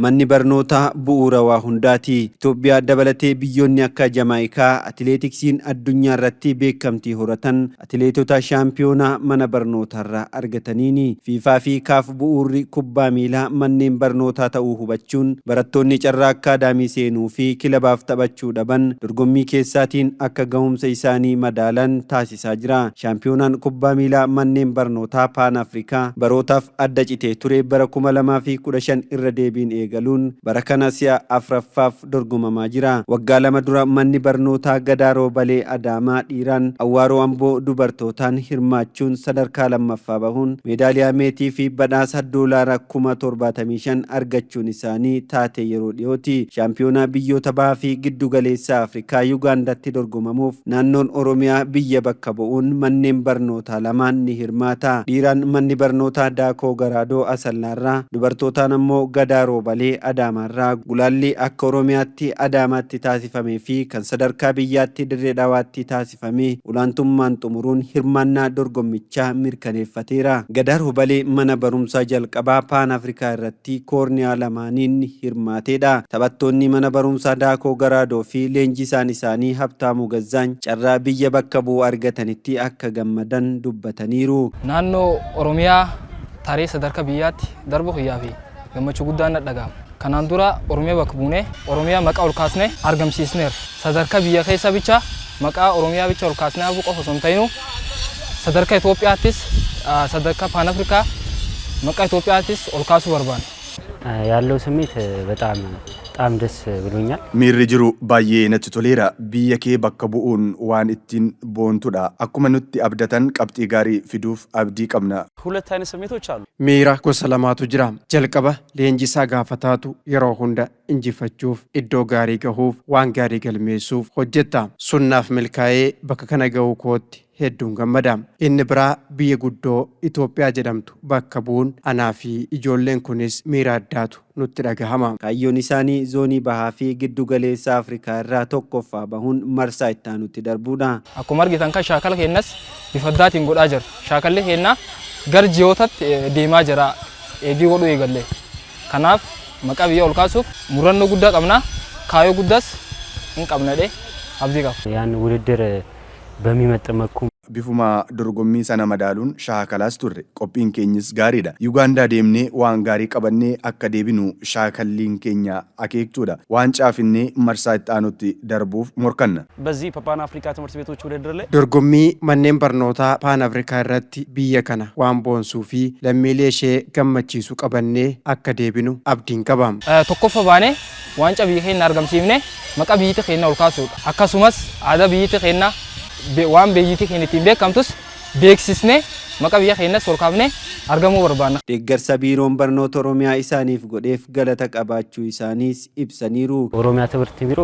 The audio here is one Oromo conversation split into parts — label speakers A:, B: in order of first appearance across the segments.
A: Manni barnootaa bu'uura waa hundaati. Itoophiyaa dabalatee biyyoonni akka Jamaayikaa atileetiksiin addunyaa irratti beekamtii horatan atileetota shaampiyoonaa mana barnootaarraa argataniini. Fiifaa fi kaaf bu'uurri kubbaa miilaa manneen barnootaa ta'uu hubachuun barattoonni carraa akkaadaamii seenuu fi kilabaaf taphachuu dhaban dorgommii keessaatiin akka gahumsa isaanii madaalan taasisaa jira. Shaampiyoonaan kubbaa miilaa manneen barnootaa Paan Afrikaa barootaaf adda citee ture bara 2015 irra deebiin eegaluun bara kana si'a afraffaaf dorgomamaa jira. Waggaa lama dura manni barnootaa Gadaaroo Balee Adaamaa dhiiraan Awwaaroo Amboo dubartootaan hirmaachuun sadarkaa lammaffaa bahuun meedaaliyaa meetii fi badhaasa doolaara 75,000 argachuun isaanii taatee yeroo dhiyooti. Shaampiyoonaa biyyoota bahaa fi giddu galeessaa Afrikaa Yugaandaatti dorgomamuuf naannoon Oromiyaa biyya bakka bu'uun manneen barnootaa lamaan ni hirmaata. Dhiiraan manni barnootaa Daakoo Garaadoo Asallaarraa, dubartootaan ammoo Gadaaroo Balee Adaamaarraa gulaalli akka Oromiyaatti Adaamaatti taasifamee fi kan sadarkaa biyyaatti Dirree Dhawaatti taasifamee olaantummaan xumuruun hirmaannaa dorgommichaa mirkaneeffateera. Gadaaroo Balee mana barumsaa jalqabaa Paan Afrikaa irratti koorniyaa lamaaniin hirmaateedha. Taphattoonni mana barumsaa Daakoo Garaadoo fi leenjisaan isaanii Habtaamuu Gazzaany carraa biyya bakka bu'uu argatanitti akka gammadan dubbataniiru.
B: Naannoo Oromiyaa taaree sadarkaa biyyaatti darbu xiyyaa fi gammachuu guddaan dhaga'ama. Kanaan dura Oromiyaa bakka buunee Oromiyaa maqaa ol kaasnee argamsiisneerra. Sadarkaa biyya keessa bicha maqaa Oromiyaa bicha ol kaasnee hafu qofa osoo hin ta'inuu sadarkaa Itoophiyaattis sadarkaa Paan Afrikaa maqaa Itoophiyaattis ol kaasuu barbaanna.
C: ያለው ስሜት በጣም ደስ ብሎኛል።
D: ሚሪ ጅሩ ባዬ ነች ቶሌራ ቢየ ኬ bakka bu'uun waan ittiin boontudha. Akkuma nutti abdatan qabxii gaarii fiduuf abdii qabna.
E: ሁለት አይነት ስሜቶች አሉ።
F: Miira gosa lamaatu jira. Jalqaba leenjisaa gaafataatu yeroo hunda injifachuuf iddoo gaarii gahuuf waan gaarii galmeessuuf hojjetta. Sunnaaf milkaa'ee bakka kana gahuu kootti hedduun gammada. Inni biraa biyya guddoo Itoophiyaa jedhamtu bakka bu'uun anaa fi ijoolleen kunis miira addaatu nutti dhagahama.
A: Kaayyoon isaanii zoonii bahaa fi giddu galeessa Afrikaa irraa tokkoffaa bahuun marsaa ittaanutti darbuudha.
B: Akkuma argitan kan shaakala keenyas bifa addaatiin godhaa jira. Shaakalli keenya gar ji'ootatti deemaa jira eegii godhuu eegalle. Kanaaf maqaa biyya ol kaasuuf murannoo guddaa qabna. Kaayyoo guddaas hin qabnadhe abdii qaba.
C: ያን ውድድር በሚመጥን መልኩ
D: Bifuma dorgommii sana madaaluun shaakalaas turre. Qophiin keenyis gaariidha. Yugaandaa deemnee waan gaarii qabannee akka deebinu shaakalliin keenya akeektuudha. waan caafinnee marsaa ittaanutti darbuuf morkanna.
E: በዚህ በፓን አፍሪካ ትምህርት ቤቶች ውድድር ላይ
F: Dorgommii manneen barnootaa Paan Afrikaa irratti biyya kana waan boonsuu fi lammiilee ishee gammachiisu qabannee akka deebinu abdiin qaba.
B: Tokkoffaa baanee waancaa biyya keenya argamsiifne maqaa biyya keenya ol kaasuudha. Akkasumas aadaa biyya keenya waan biyyi keenya ittiin beekamtus beeksisnee maqaa biyya keenyas ol kaafnee argamuu barbaanna.
A: Deeggarsa biiroon barnoota Oromiyaa isaaniif godheef galata qabaachuu isaaniis ibsaniiru.
C: ኦሮሚያ ትምህርት ቢሮ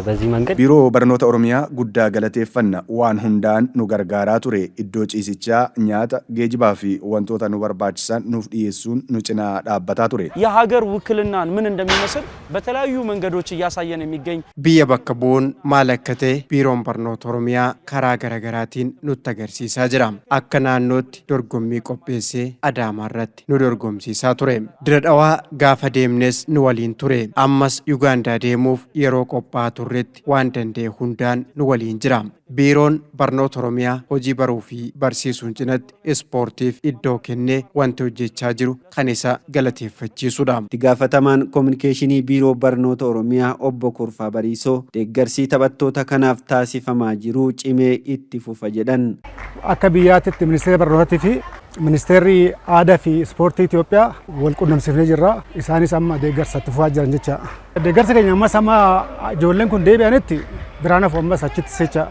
C: በዚህ መንገድ
D: ቢሮ barnoota Oromiyaa guddaa galateeffanna. waan hundaan nu gargaaraa ture. iddoo ciisichaa, nyaata, geejibaa fi wantoota nu barbaachisan nuuf dhiyeessuun nu cinaa dhaabbataa ture.
E: የሀገር ውክልናን ምን እንደሚመስል በተለያዩ መንገዶች እያሳየን የሚገኝ
F: Biyya bakka bu'uun maal akka ta'e biiroon barnoota Oromiyaa karaa garaagaraatiin nutti agarsiisaa jira. Akka naannootti dorgommii qopheessee Adaamaa irratti nu dorgomsiisaa ture. Dirree Dhawaa gaafa deemnes nu waliin ture. Ammas Yugaandaa deemuuf yeroo qophaa'aa turretti waan danda'e hundaan nu waliin jira. Biiroon barnoota Oromiyaa hojii baruu fi barsiisuun cinatti ispoortiif iddoo kennee wanti hojjechaa jiru kan isa galateeffachiisudha.
A: Itti gaafatamaan kominikeeshinii biiroo barnoota Oromiyaa obbo Kurfaa Bariisoo deeggarsi taphattoota kanaaf taasifamaa jiru cimee itti fufa jedhan.
G: Akka biyyaatti ministeera barnootaatii fi ministeerri aadaa fi ispoortii Itoophiyaa wal quunnamsiifnee jirra. Isaanis amma deeggarsa itti fufaa jiran jecha. Deeggarsa keenya ammas amma ijoolleen kun deebi'anitti biraan hafu ammas achitti jecha.